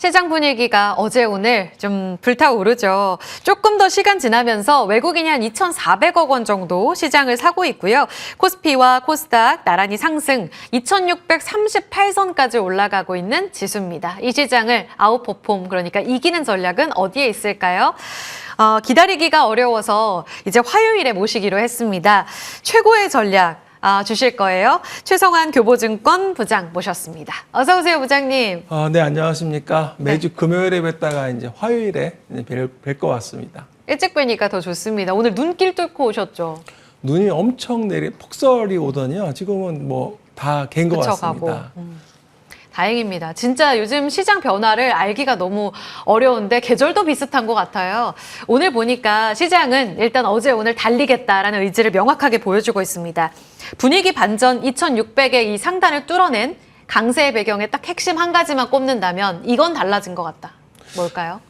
시장 분위기가 어제 오늘 좀 불타오르죠. 조금 더 시간 지나면서 외국인이 한 2,400억 원 정도 시장을 사고 있고요. 코스피와 코스닥 나란히 상승, 2,638선까지 올라가고 있는 지수입니다. 이 시장을 아웃퍼폼, 그러니까 이기는 전략은 어디에 있을까요? 기다리기가 어려워서 이제 화요일에 모시기로 했습니다. 최고의 전략 주실 거예요. 최성환 교보증권 부장 모셨습니다. 어서 오세요, 부장님. 네, 안녕하십니까. 매주 금요일에 뵀다가 이제 화요일에 뵐 것 같습니다. 일찍 뵈니까 더 좋습니다. 오늘 눈길 뚫고 오셨죠? 눈이 엄청 폭설이 오더니요. 지금은 뭐 다 갠 것 같습니다. 다행입니다. 진짜 요즘 시장 변화를 알기가 너무 어려운데 계절도 비슷한 것 같아요. 오늘 보니까 시장은 일단 어제 오늘 달리겠다라는 의지를 명확하게 보여주고 있습니다. 분위기 반전 2,600의 이 상단을 뚫어낸 강세의 배경에 딱 핵심 한 가지만 꼽는다면 이건 달라진 것 같다. 뭘까요?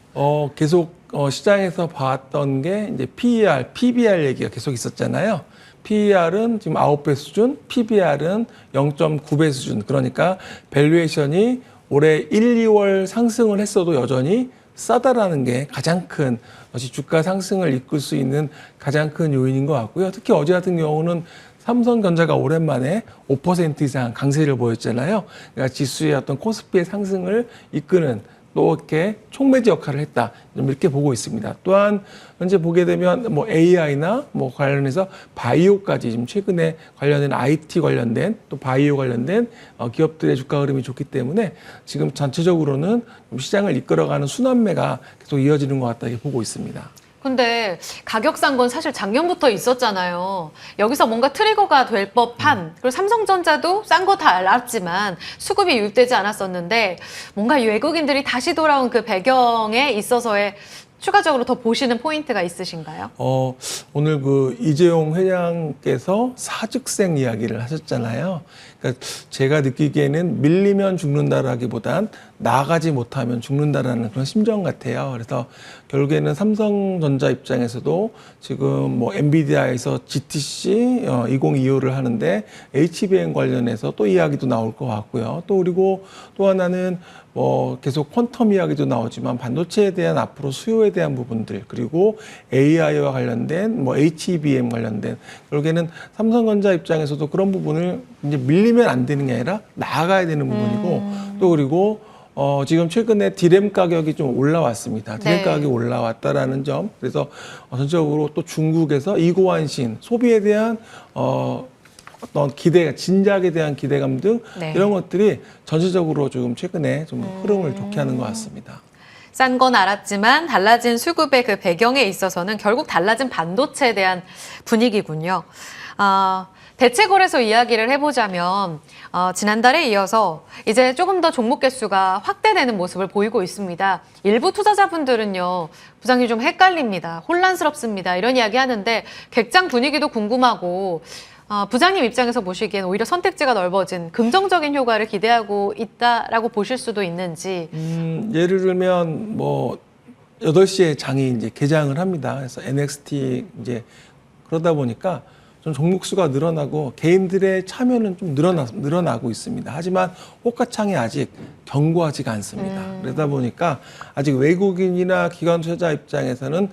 계속 시장에서 봤던 게 이제 PER, PBR 얘기가 계속 있었잖아요. PER은 지금 9배 수준, PBR은 0.9배 수준. 그러니까 밸류에이션이 올해 1, 2월 상승을 했어도 여전히 싸다라는 게 가장 큰 것이 주가 상승을 이끌 수 있는 가장 큰 요인인 것 같고요. 특히 어제 같은 경우는 삼성전자가 오랜만에 5% 이상 강세를 보였잖아요. 그러니까 지수의 어떤 코스피의 상승을 이끄는 또 이렇게 촉매제 역할을 했다. 이렇게 보고 있습니다. 또한 현재 보게 되면 뭐 AI나 뭐 관련해서 바이오까지 지금 최근에 관련된 IT 관련된 또 바이오 관련된 기업들의 주가 흐름이 좋기 때문에 지금 전체적으로는 시장을 이끌어가는 순환매가 계속 이어지는 것 같다 이렇게 보고 있습니다. 근데 가격 싼 건 사실 작년부터 있었잖아요. 여기서 뭔가 트리거가 될 법한, 그리고 삼성전자도 싼 거 다 알았지만 수급이 유입되지 않았었는데 뭔가 외국인들이 다시 돌아온 그 배경에 있어서의 추가적으로 더 보시는 포인트가 있으신가요? 오늘 그 이재용 회장께서 사즉생 이야기를 하셨잖아요. 그러니까 제가 느끼기에는 밀리면 죽는다라기보단 나아가지 못하면 죽는다라는 그런 심정 같아요. 그래서 결국에는 삼성전자 입장에서도 지금 뭐 엔비디아에서 GTC 2025를 하는데 HBM 관련해서 또 이야기도 나올 것 같고요. 또 그리고 또 하나는 뭐 계속 퀀텀 이야기도 나오지만 반도체에 대한 앞으로 수요에 대한 부분들, 그리고 AI와 관련된 뭐 HBM 관련된, 결국에는 삼성전자 입장에서도 그런 부분을 이제 밀리면 안 되는 게 아니라 나아가야 되는 부분이고, 또 그리고 지금 최근에 디램 가격이 좀 올라왔습니다. 디램 네. 가격이 올라왔다라는 점. 그래서 전체적으로 또 중국에서 이고환신, 소비에 대한 어떤 진작에 대한 기대감 등 네. 이런 것들이 전체적으로 지금 최근에 좀 흐름을 좋게 하는 것 같습니다. 싼 건 알았지만 달라진 수급의 그 배경에 있어서는 결국 달라진 반도체에 대한 분위기군요. 대체거래소 이야기를 해보자면 지난달에 이어서 이제 조금 더 종목 개수가 확대되는 모습을 보이고 있습니다. 일부 투자자분들은요, 부장님 좀 헷갈립니다, 혼란스럽습니다, 이런 이야기 하는데 객장 분위기도 궁금하고 부장님 입장에서 보시기엔 오히려 선택지가 넓어진 긍정적인 효과를 기대하고 있다라고 보실 수도 있는지. 예를 들면 뭐 8시에 장이 이제 개장을 합니다. 그래서 NXT 이제 그러다 보니까 좀 종목 수가 늘어나고 개인들의 참여는 좀 늘어나고 있습니다. 하지만 호가창이 아직 견고하지가 않습니다. 그러다 보니까 아직 외국인이나 기관 투자자 입장에서는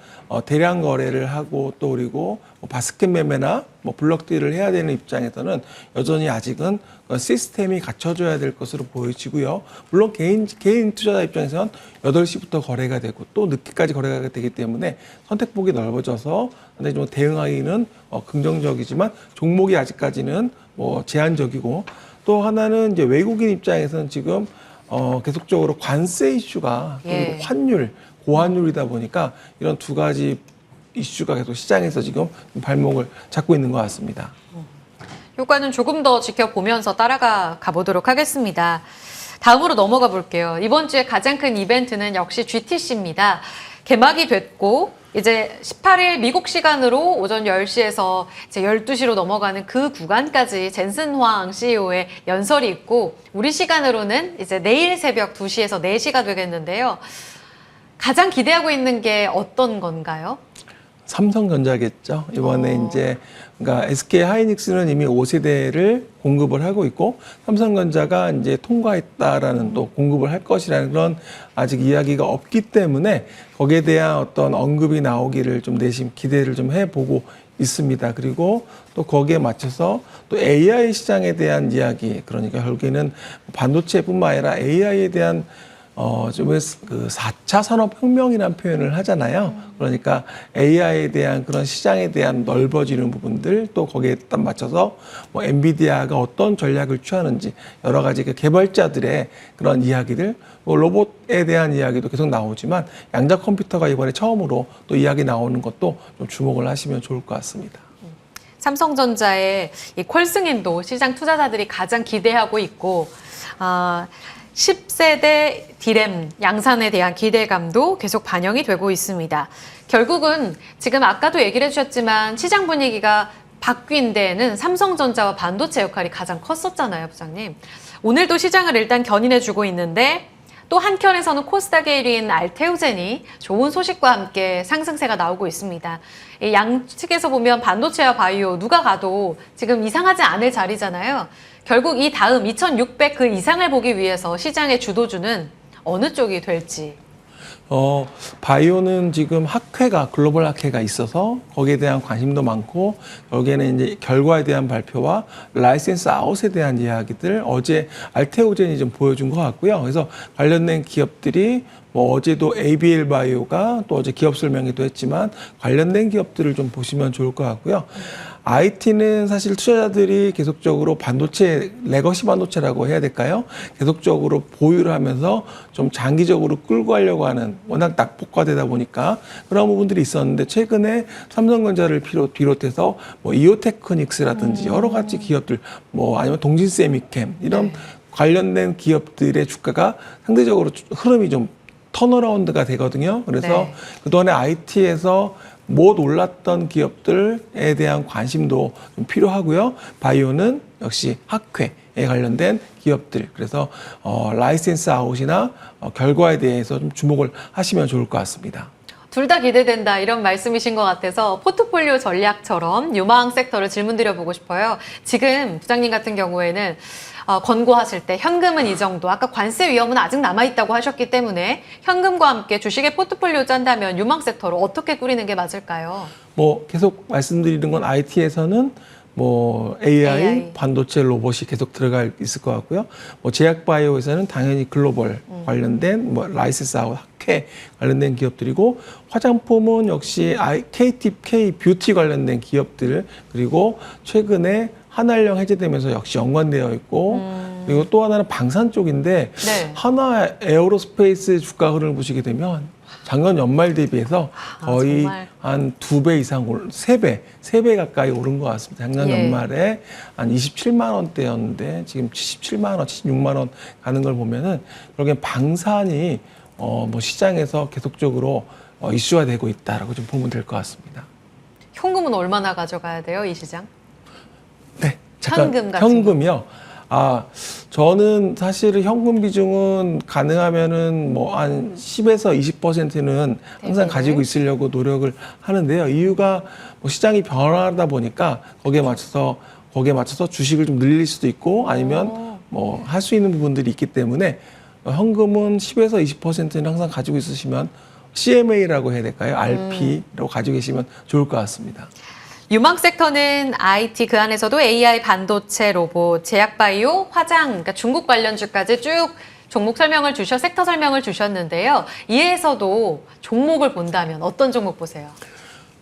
대량 거래를 하고 또 그리고 뭐 바스켓 매매나 뭐 블록딜을 해야 되는 입장에서는 여전히 아직은 시스템이 갖춰져야 될 것으로 보여지고요. 물론 개인 투자자 입장에서는 8시부터 거래가 되고 또 늦게까지 거래가 되기 때문에 선택폭이 넓어져서 근데 좀 대응하기는 긍정적이지만 종목이 아직까지는 뭐 제한적이고, 또 하나는 이제 외국인 입장에서는 지금 계속적으로 관세 이슈가 또 환율, 고환율이다 보니까 이런 두 가지 이슈가 계속 시장에서 지금 발목을 잡고 있는 것 같습니다. 효과는 조금 더 지켜보면서 따라가 보도록 하겠습니다. 다음으로 넘어가 볼게요. 이번 주에 가장 큰 이벤트는 역시 GTC입니다. 개막이 됐고 이제 18일 미국 시간으로 오전 10시에서 이제 12시로 넘어가는 그 구간까지 젠슨 황 CEO의 연설이 있고, 우리 시간으로는 이제 내일 새벽 2시에서 4시가 되겠는데요. 가장 기대하고 있는 게 어떤 건가요? 삼성전자겠죠. 이번에 이제 그러니까 SK 하이닉스는 이미 5세대를 공급을 하고 있고 삼성전자가 이제 통과했다라는 또 공급을 할 것이라는 그런 아직 이야기가 없기 때문에 거기에 대한 어떤 언급이 나오기를 좀 내심 기대를 좀 해보고 있습니다. 그리고 또 거기에 맞춰서 또 AI 시장에 대한 이야기, 그러니까 결국에는 반도체뿐만 아니라 AI에 대한 그 4차 산업혁명이라는 표현을 하잖아요. 그러니까 AI에 대한 그런 시장에 대한 넓어지는 부분들, 또 거기에 딱 맞춰서 뭐 엔비디아가 어떤 전략을 취하는지 여러 가지 그 개발자들의 그런 이야기들, 뭐 로봇에 대한 이야기도 계속 나오지만 양자 컴퓨터가 이번에 처음으로 또 이야기 나오는 것도 좀 주목을 하시면 좋을 것 같습니다. 삼성전자의 이 콜승인도 시장 투자자들이 가장 기대하고 있고, 10세대 디램 양산에 대한 기대감도 계속 반영이 되고 있습니다. 결국은 지금 아까도 얘기를 해주셨지만 시장 분위기가 바뀐 데에는 삼성전자와 반도체 역할이 가장 컸었잖아요, 부장님. 오늘도 시장을 일단 견인해주고 있는데 또 한켠에서는 코스닥의 1위인 알테오젠이 좋은 소식과 함께 상승세가 나오고 있습니다. 이 양측에서 보면 반도체와 바이오 누가 가도 지금 이상하지 않을 자리잖아요. 결국 이 다음 2600 그 이상을 보기 위해서 시장의 주도주는 어느 쪽이 될지. 바이오는 지금 학회가, 글로벌 학회가 있어서 거기에 대한 관심도 많고, 여기에는 이제 결과에 대한 발표와 라이센스 아웃에 대한 이야기들 어제 알테오젠이 좀 보여준 것 같고요. 그래서 관련된 기업들이 뭐 어제도 ABL 바이오가 또 어제 기업 설명회도 했지만 관련된 기업들을 좀 보시면 좋을 것 같고요. IT는 사실 투자자들이 계속적으로 반도체, 레거시 반도체라고 해야 될까요? 계속적으로 보유를 하면서 좀 장기적으로 끌고 가려고 하는, 워낙 낙폭화되다 보니까 그런 부분들이 있었는데, 최근에 삼성전자를 비롯해서 뭐 이오테크닉스라든지 여러 가지 기업들, 뭐 아니면 동진세미캠 이런 관련된 기업들의 주가가 상대적으로 흐름이 좀 턴어라운드가 되거든요. 그래서 그동안에 IT에서 못 올랐던 기업들에 대한 관심도 좀 필요하고요. 바이오는 역시 학회에 관련된 기업들, 그래서 라이센스 아웃이나 결과에 대해서 좀 주목을 하시면 좋을 것 같습니다. 둘 다 기대된다 이런 말씀이신 것 같아서 포트폴리오 전략처럼 유망 섹터를 질문드려보고 싶어요. 지금 부장님 같은 경우에는 권고하실 때 현금은 이 정도, 아까 관세 위험은 아직 남아있다고 하셨기 때문에 현금과 함께 주식의 포트폴리오 짠다면 유망 섹터로 어떻게 꾸리는 게 맞을까요? 뭐 계속 말씀드리는 건 IT에서는 뭐 AI, 반도체 로봇이 계속 들어가 있을 것 같고요. 뭐 제약 바이오에서는 당연히 글로벌 관련된 뭐 라이센스 아웃 학회 관련된 기업들이고, 화장품은 역시 KTK 뷰티 관련된 기업들, 그리고 최근에 한알령 해제되면서 역시 연관되어 있고, 그리고 또 하나는 방산 쪽인데 하나 에어로스페이스 주가 흐름을 보시게 되면 작년 연말 대비해서 거의 한 2배 이상, 3배 가까이 오른 것 같습니다. 작년 연말에 한 27만 원대였는데 지금 77만 원, 76만 원 가는 걸 보면은 그러게 방산이 뭐 시장에서 계속적으로 이슈화 되고 있다라고 좀 보면 될 것 같습니다. 현금은 얼마나 가져가야 돼요, 이 시장? 네, 잠깐 현금이요. 저는 사실은 현금 비중은 가능하면은 뭐 한 10에서 20%는 항상 가지고 있으려고 노력을 하는데요. 이유가 뭐 시장이 변화하다 보니까 거기에 맞춰서 주식을 좀 늘릴 수도 있고, 아니면 뭐 할 수 있는 부분들이 있기 때문에 현금은 10에서 20%는 항상 가지고 있으시면, CMA라고 해야 될까요? RP라고 가지고 계시면 좋을 것 같습니다. 유망 섹터는 IT, 그 안에서도 AI, 반도체, 로봇, 제약바이오, 화장, 그러니까 중국 관련주까지 쭉 종목 설명을 섹터 설명을 주셨는데요. 이에서도 종목을 본다면 어떤 종목 보세요?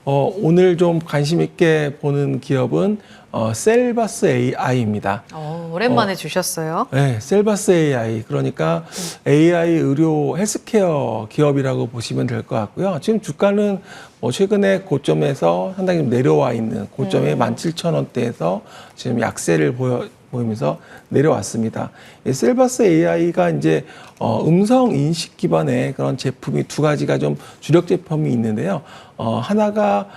오늘 좀 관심 있게 보는 기업은 셀바스 AI입니다. 오랜만에 주셨어요. 네, 셀바스 AI. 그러니까 AI 의료 헬스케어 기업이라고 보시면 될 것 같고요. 지금 주가는 뭐 최근에 고점에서 상당히 좀 내려와 있는, 고점에 17,000원대에서 지금 약세를 보이면서 내려왔습니다. 셀바스 AI가 이제 음성 인식 기반의 그런 제품이 두 가지가 좀 주력 제품이 있는데요. 하나가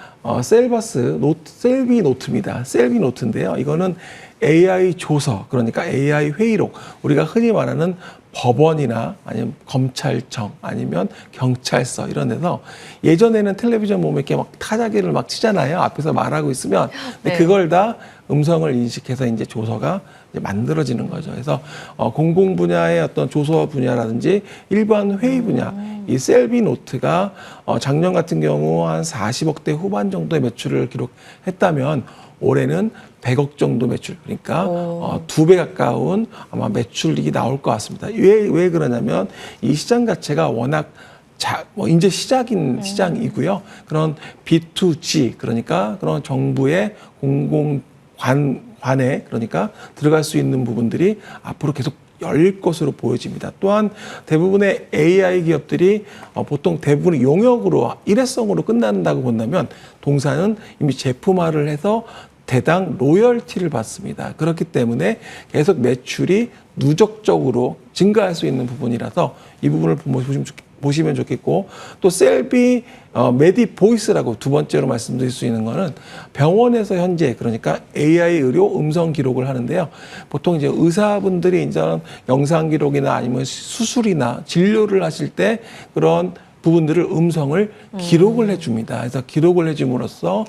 셀비 노트입니다. 셀비 노트인데요. 이거는 AI 조서, 그러니까 AI 회의록, 우리가 흔히 말하는 법원이나 아니면 검찰청 아니면 경찰서 이런 데서 예전에는 텔레비전 보면 이렇게 막 타자기를 막 치잖아요. 앞에서 말하고 있으면. 근데 네. 그걸 다 음성을 인식해서 이제 조서가 이제 만들어지는 거죠. 그래서 공공 분야의 어떤 조서 분야라든지 일반 회의 분야, 이 셀비 노트가 작년 같은 경우 한 40억대 후반 정도의 매출을 기록했다면 올해는 100억 정도 매출, 그러니까 2배 가까운 아마 매출이 나올 것 같습니다. 왜 그러냐면 이 시장 자체가 워낙 이제 시작인 시장이고요. 그런 B2G, 그러니까 그런 정부의 관에 그러니까 들어갈 수 있는 부분들이 앞으로 계속 열릴 것으로 보여집니다. 또한 대부분의 AI 기업들이 보통 대부분의 용역으로 일회성으로 끝난다고 본다면 동사는 이미 제품화를 해서 대당 로열티를 받습니다. 그렇기 때문에 계속 매출이 누적적으로 증가할 수 있는 부분이라서 이 부분을 보시면 좋겠고, 또 셀비 메디 보이스라고 두 번째로 말씀드릴 수 있는 거는 병원에서 현재 그러니까 AI 의료 음성 기록을 하는데요. 보통 이제 의사분들이 이제 영상 기록이나 아니면 수술이나 진료를 하실 때 그런 부분들을 음성을 기록을 해줍니다. 그래서 기록을 해줌으로써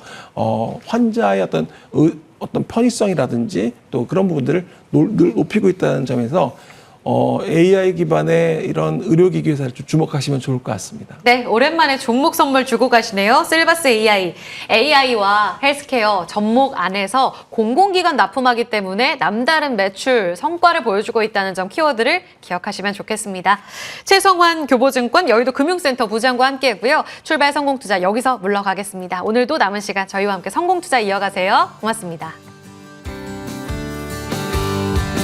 환자의 어떤 편의성이라든지 또 그런 부분들을 높이고 있다는 점에서 AI 기반의 이런 의료기기 회사를 좀 주목하시면 좋을 것 같습니다. 네, 오랜만에 종목 선물 주고 가시네요. 셀바스 AI. AI와 헬스케어 접목 안에서 공공기관 납품하기 때문에 남다른 매출 성과를 보여주고 있다는 점 키워드를 기억하시면 좋겠습니다. 최성환 교보증권 여의도 금융센터 부장과 함께했고요. 출발 성공투자 여기서 물러가겠습니다. 오늘도 남은 시간 저희와 함께 성공투자 이어가세요. 고맙습니다.